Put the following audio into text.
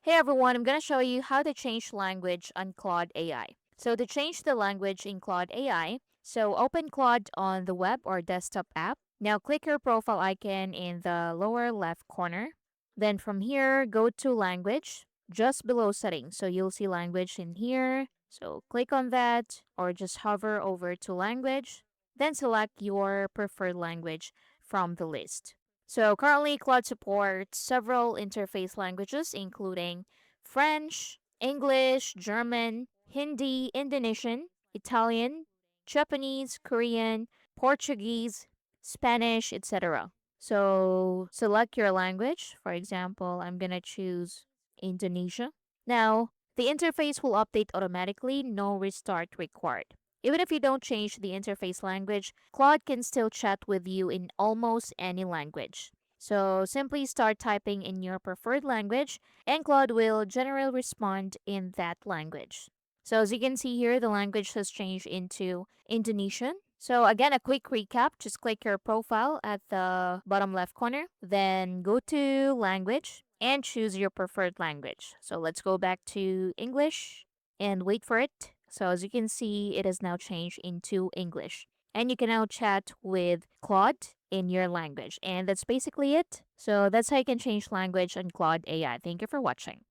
Hey everyone, I'm going to show you how to change language on Claude AI. So to change the language in Claude AI, so open Claude on the web or desktop app. Now click your profile icon in the lower left corner. Then from here, go to language just below settings. So you'll see language in here. So click on that or just hover over to language. Then select your preferred language from the list. So currently, Claude supports several interface languages, including French, English, German, Hindi, Indonesian, Italian, Japanese, Korean, Portuguese, Spanish, etc. So select your language. For example, I'm going to choose Indonesia. Now, the interface will update automatically, no restart required. Even if you don't change the interface language, Claude can still chat with you in almost any language. So simply start typing in your preferred language, and Claude will generally respond in that language. So as you can see here, the language has changed into Indonesian. So again, a quick recap, just click your profile at the bottom left corner, then go to language and choose your preferred language. So let's go back to English and wait for it. So as you can see, it has now changed into English. And you can now chat with Claude in your language. And that's basically it. So that's how you can change language on Claude AI. Thank you for watching.